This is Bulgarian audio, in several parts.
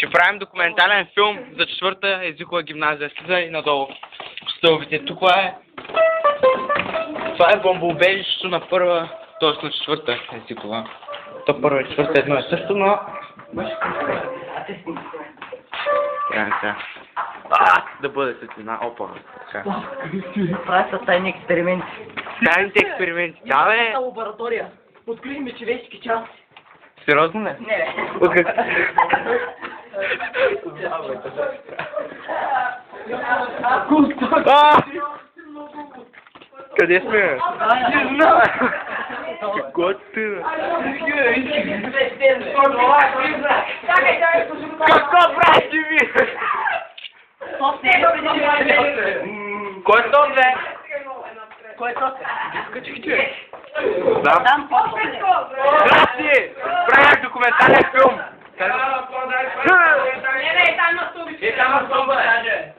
Ще правим документален филм за 4-та езикова гимназия. Слизай надолу по стълбите. Тук е... Това е бомбоубежището на първа, т.е. на 4-та езикова. То първа и 4-та едно е също, но... Да бъде светлина, опа. Прави са тайни експерименти. Тайните експерименти, да бе! Лаборатория. Открихме човешки части. Сериозно не? Не. Къде сме? Не знам! Готино! Какво правите ви? Кой е то, бе? Кой е то? Качих човек. Знам. Здрасти! Правях документален филм. Не, там на стомба, даже.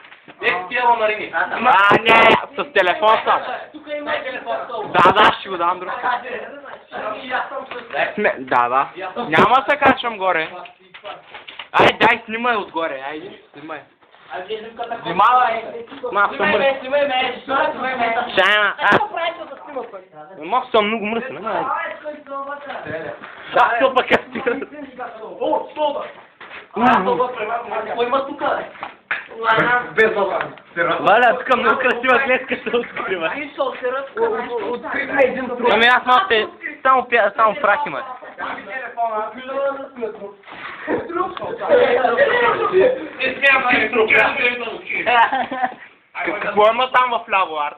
Не, с телефон съм. Тук има телефон. Да, ще го дам друг. Да. Няма се качвам горе. Ай, дай, снимай отгоре, айде, снимай. Снимавай! Снимай ме! Мах съм много мръсен, ама. Да, то пък е стига. О, столба! Кой има тук, бе? Без лава. Валя, тук много красива клетка се открива. Открихме един труп. Ами аз малко те, само прах има. Какво има там в ляво, Арт?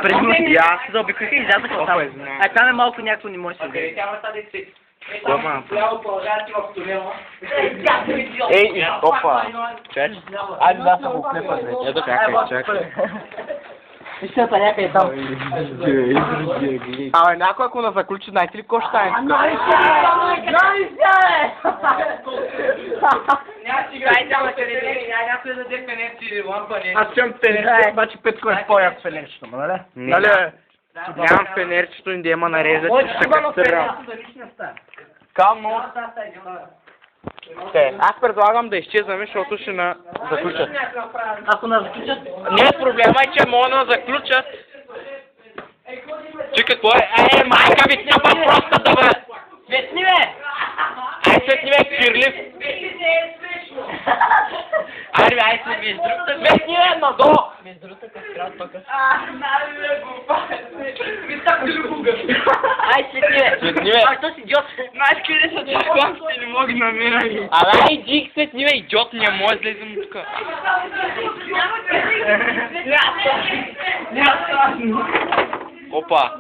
Преди аз се заобиках и излязах там. А там е малко някакво не може да се види. Ей, опа! Чакай. Айде да се го клепа, ето чакай. Вижте, някъде е там. Абе, някой ако не заключи, знаете ли какво ще стане тук? Аз съм фенерчето, обаче Петко е по-як фенерчето, нали? Нали? Нямам фенерчето и да има нареза, че ще кастрирам. Кално. Аз предлагам да изчезваме, защото ще на заключат. Ако не заключат? Не, проблема е, че могат да заключат. Че какво е? Майка ви няма просто да бъде! Светни, бе! Светни, бе, кирлив! Айде, между другото, светни, бе, надолу! Между другото, като трябва тук. Ай, светни, бе! А, то си идиот! Знаеш къде са телефонците, не мога да намеря. Абе, иди, светни, бе, идиот, не може да излезем тук. Опа!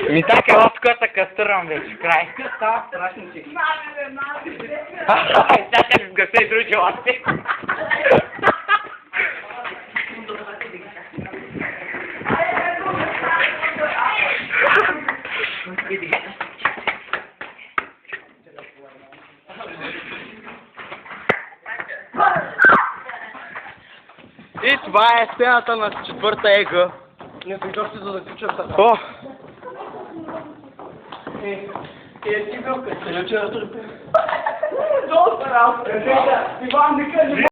Ми така, ела тук да кастрирам вече, край. Става страшно си. Сега ще сгасе и други още. И това е сцената на 4-та ЕГ. Не дойдох се за да ключа така. О! Ти бил къде? Долу се работа. Иван, не кажи.